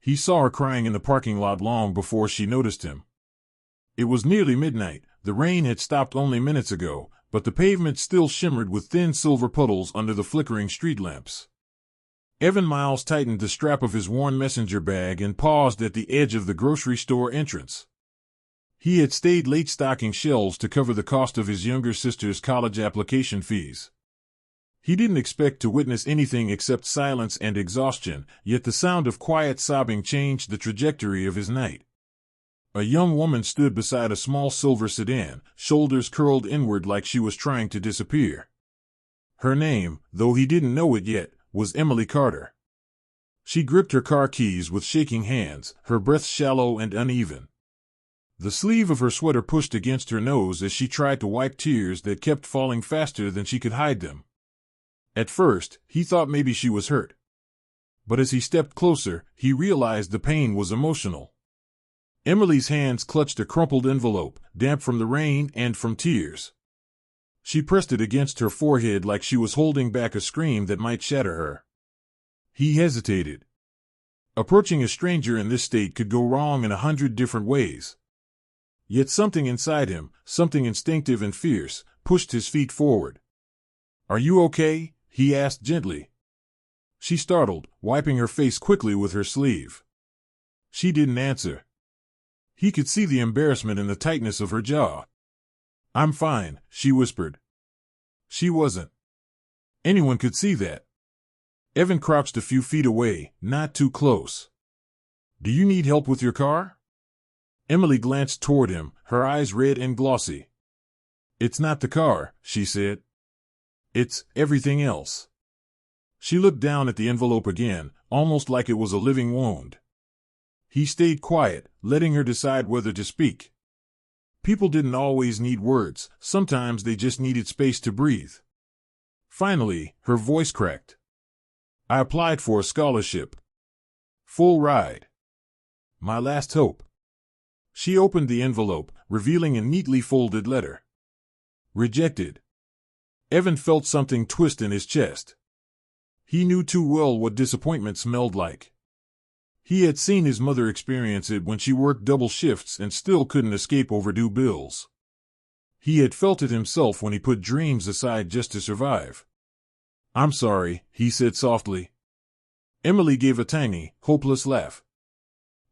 He saw her crying in the parking lot long before she noticed him. It was nearly midnight. The rain had stopped only minutes ago, but the pavement still shimmered with thin silver puddles under the flickering street lamps. Evan Miles tightened the strap of his worn messenger bag and paused at the edge of the grocery store entrance. He had stayed late stocking shelves to cover the cost of his younger sister's college application fees. He didn't expect to witness anything except silence and exhaustion, yet the sound of quiet sobbing changed the trajectory of his night. A young woman stood beside a small silver sedan, shoulders curled inward like she was trying to disappear. Her name, though he didn't know it yet, was Emily Carter. She gripped her car keys with shaking hands, her breath shallow and uneven. The sleeve of her sweater pushed against her nose as she tried to wipe tears that kept falling faster than she could hide them. At first, he thought maybe she was hurt. But as he stepped closer, he realized the pain was emotional. Emily's hands clutched a crumpled envelope, damp from the rain and from tears. She pressed it against her forehead like she was holding back a scream that might shatter her. He hesitated. Approaching a stranger in this state could go wrong in 100 different ways. Yet something inside him, something instinctive and fierce, pushed his feet forward. "Are you okay?" he asked gently. She startled, wiping her face quickly with her sleeve. She didn't answer. He could see the embarrassment in the tightness of her jaw. "I'm fine," she whispered. She wasn't. Anyone could see that. Evan crouched a few feet away, not too close. "Do you need help with your car?" Emily glanced toward him, her eyes red and glossy. "It's not the car," she said. "It's everything else." She looked down at the envelope again, almost like it was a living wound. He stayed quiet, letting her decide whether to speak. People didn't always need words, sometimes they just needed space to breathe. Finally, her voice cracked. "I applied for a scholarship. Full ride. My last hope." She opened the envelope, revealing a neatly folded letter. "Rejected." Evan felt something twist in his chest. He knew too well what disappointment smelled like. He had seen his mother experience it when she worked double shifts and still couldn't escape overdue bills. He had felt it himself when he put dreams aside just to survive. "I'm sorry," he said softly. Emily gave a tiny, hopeless laugh.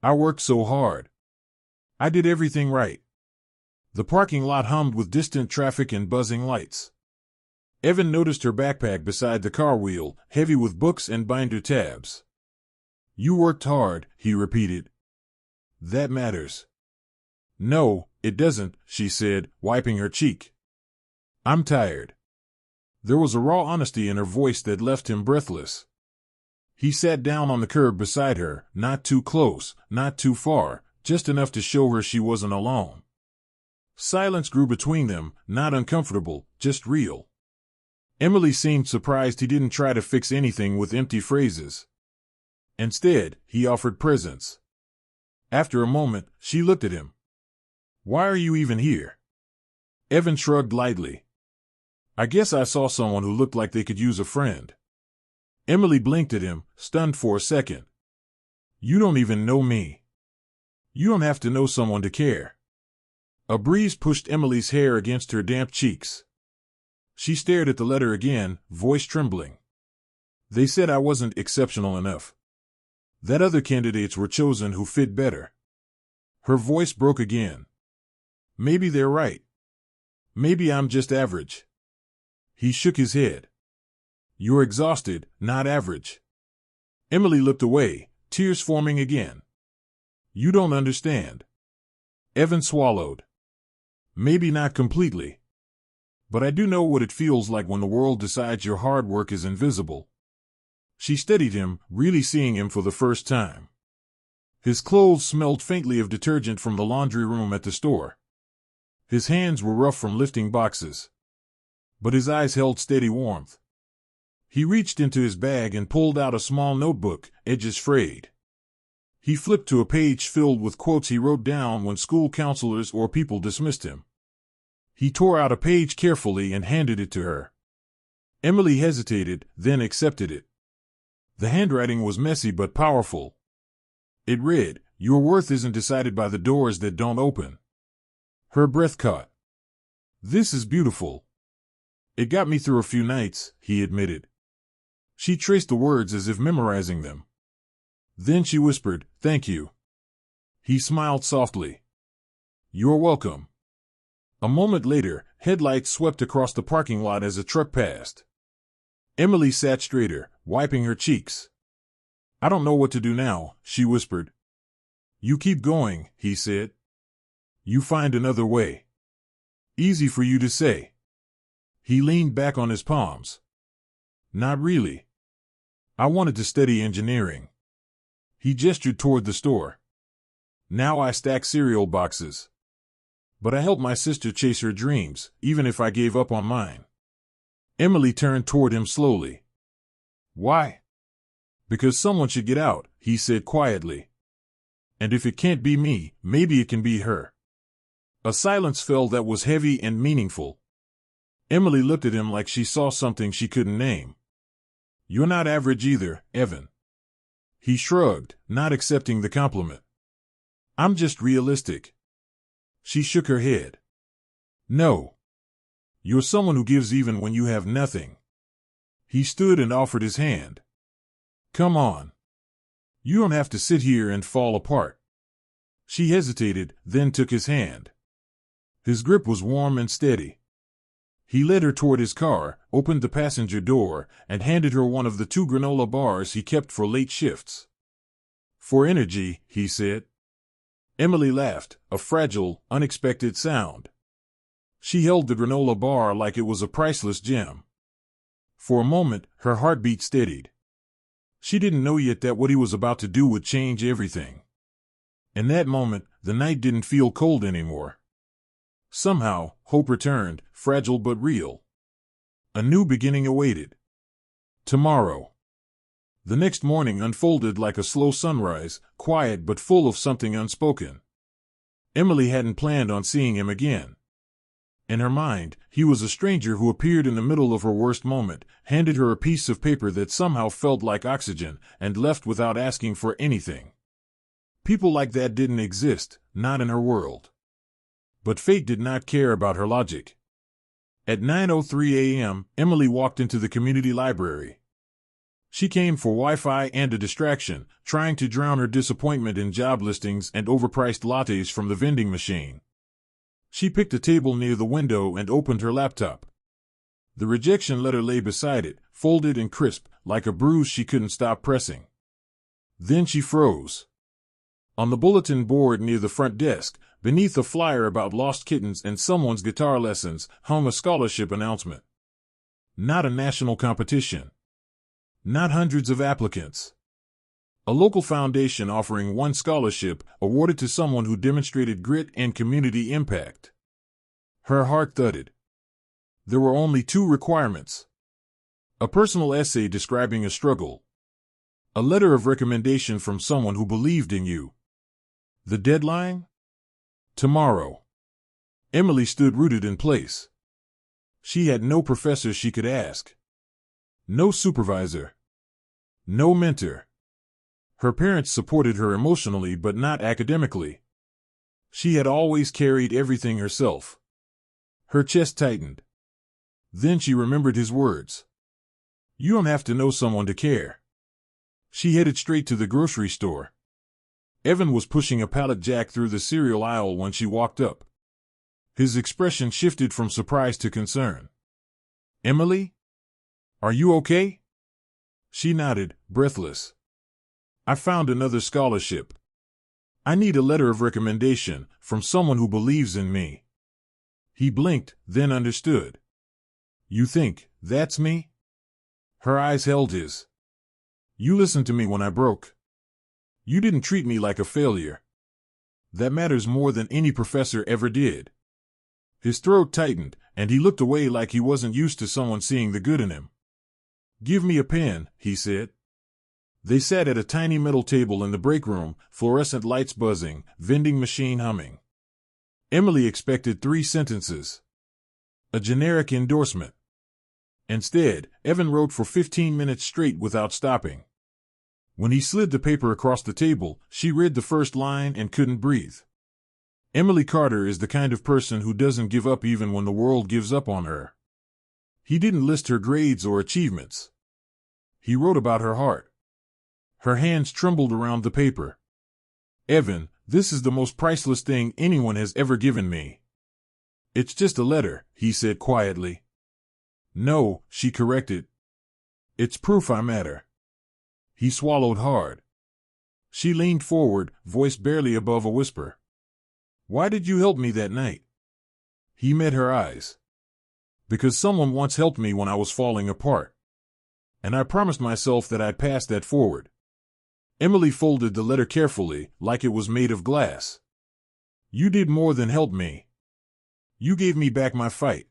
"I worked so hard. I did everything right." The parking lot hummed with distant traffic and buzzing lights. Evan noticed her backpack beside the car wheel, heavy with books and binder tabs. "You worked hard," he repeated. "That matters." "No, it doesn't," she said, wiping her cheek. "I'm tired." There was a raw honesty in her voice that left him breathless. He sat down on the curb beside her, not too close, not too far, just enough to show her she wasn't alone. Silence grew between them, not uncomfortable, just real. Emily seemed surprised he didn't try to fix anything with empty phrases. Instead, he offered presence. After a moment, she looked at him. "Why are you even here?" Evan shrugged lightly. "I guess I saw someone who looked like they could use a friend." Emily blinked at him, stunned for a second. "You don't even know me. You don't have to know someone to care." A breeze pushed Emily's hair against her damp cheeks. She stared at the letter again, voice trembling. "They said I wasn't exceptional enough. That other candidates were chosen who fit better." Her voice broke again. "Maybe they're right. Maybe I'm just average." He shook his head. "You're exhausted, not average." Emily looked away, tears forming again. "You don't understand." Evan swallowed. "Maybe not completely. But I do know what it feels like when the world decides your hard work is invisible." She steadied him, really seeing him for the first time. His clothes smelled faintly of detergent from the laundry room at the store. His hands were rough from lifting boxes. But his eyes held steady warmth. He reached into his bag and pulled out a small notebook, edges frayed. He flipped to a page filled with quotes he wrote down when school counselors or people dismissed him. He tore out a page carefully and handed it to her. Emily hesitated, then accepted it. The handwriting was messy but powerful. It read, "Your worth isn't decided by the doors that don't open." Her breath caught. "This is beautiful." "It got me through a few nights," he admitted. She traced the words as if memorizing them. Then she whispered, "Thank you." He smiled softly. "You're welcome." A moment later, headlights swept across the parking lot as a truck passed. Emily sat straighter, wiping her cheeks. "I don't know what to do now," she whispered. "You keep going," he said. "You find another way." "Easy for you to say." He leaned back on his palms. "Not really. I wanted to study engineering." He gestured toward the store. "Now I stack cereal boxes. But I help my sister chase her dreams, even if I gave up on mine." Emily turned toward him slowly. "Why?" "Because someone should get out," he said quietly. "And if it can't be me, maybe it can be her." A silence fell that was heavy and meaningful. Emily looked at him like she saw something she couldn't name. "You're not average either, Evan." He shrugged, not accepting the compliment. "I'm just realistic." She shook her head. "No. You're someone who gives even when you have nothing." He stood and offered his hand. "Come on. You don't have to sit here and fall apart." She hesitated, then took his hand. His grip was warm and steady. He led her toward his car, opened the passenger door, and handed her one of the 2 granola bars he kept for late shifts. "For energy," he said. Emily laughed, a fragile, unexpected sound. She held the granola bar like it was a priceless gem. For a moment, her heartbeat steadied. She didn't know yet that what he was about to do would change everything. In that moment, the night didn't feel cold anymore. Somehow, hope returned, fragile but real. A new beginning awaited. Tomorrow. The next morning unfolded like a slow sunrise, quiet but full of something unspoken. Emily hadn't planned on seeing him again. In her mind, he was a stranger who appeared in the middle of her worst moment, handed her a piece of paper that somehow felt like oxygen, and left without asking for anything. People like that didn't exist, not in her world. But fate did not care about her logic. At 9:03 a.m., Emily walked into the community library. She came for Wi-Fi and a distraction, trying to drown her disappointment in job listings and overpriced lattes from the vending machine. She picked a table near the window and opened her laptop. The rejection letter lay beside it, folded and crisp, like a bruise she couldn't stop pressing. Then she froze. On the bulletin board near the front desk, beneath a flyer about lost kittens and someone's guitar lessons, hung a scholarship announcement. Not a national competition. Not hundreds of applicants. A local foundation offering one scholarship, awarded to someone who demonstrated grit and community impact. Her heart thudded. There were only 2 requirements. A personal essay describing a struggle. A letter of recommendation from someone who believed in you. The deadline? Tomorrow. Emily stood rooted in place. She had no professor she could ask. No supervisor. No mentor. Her parents supported her emotionally but not academically. She had always carried everything herself. Her chest tightened. Then she remembered his words. "You don't have to know someone to care." She headed straight to the grocery store. Evan was pushing a pallet jack through the cereal aisle when she walked up. His expression shifted from surprise to concern. "Emily? Are you okay?" She nodded, breathless. "I found another scholarship. I need a letter of recommendation from someone who believes in me." He blinked, then understood. "You think that's me?" Her eyes held his. "You listened to me when I broke. You didn't treat me like a failure. That matters more than any professor ever did." His throat tightened, and he looked away like he wasn't used to someone seeing the good in him. "Give me a pen," he said. They sat at a tiny metal table in the break room, fluorescent lights buzzing, vending machine humming. Emily expected 3 sentences. A generic endorsement. Instead, Evan wrote for 15 minutes straight without stopping. When he slid the paper across the table, she read the first line and couldn't breathe. Emily Carter is the kind of person who doesn't give up even when the world gives up on her. He didn't list her grades or achievements. He wrote about her heart. Her hands trembled around the paper. Evan, this is the most priceless thing anyone has ever given me. It's just a letter, he said quietly. No, she corrected. It's proof I matter. He swallowed hard. She leaned forward, voice barely above a whisper. Why did you help me that night? He met her eyes. Because someone once helped me when I was falling apart. And I promised myself that I'd pass that forward. Emily folded the letter carefully, like it was made of glass. You did more than help me. You gave me back my fight.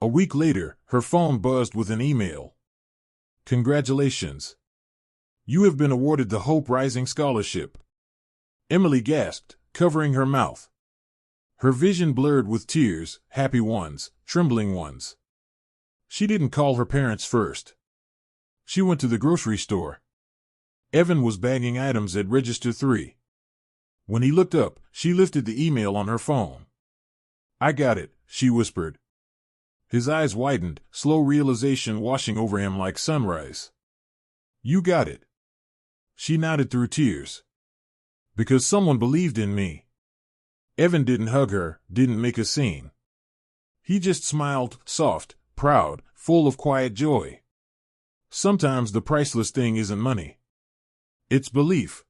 A week later, her phone buzzed with an email. Congratulations. You have been awarded the Hope Rising Scholarship. Emily gasped, covering her mouth. Her vision blurred with tears, happy ones, trembling ones. She didn't call her parents first. She went to the grocery store. Evan was bagging items at Register 3. When he looked up, she lifted the email on her phone. I got it, she whispered. His eyes widened, slow realization washing over him like sunrise. You got it. She nodded through tears. Because someone believed in me. Evan didn't hug her, didn't make a scene. He just smiled, soft, proud, full of quiet joy. Sometimes the priceless thing isn't money. It's belief.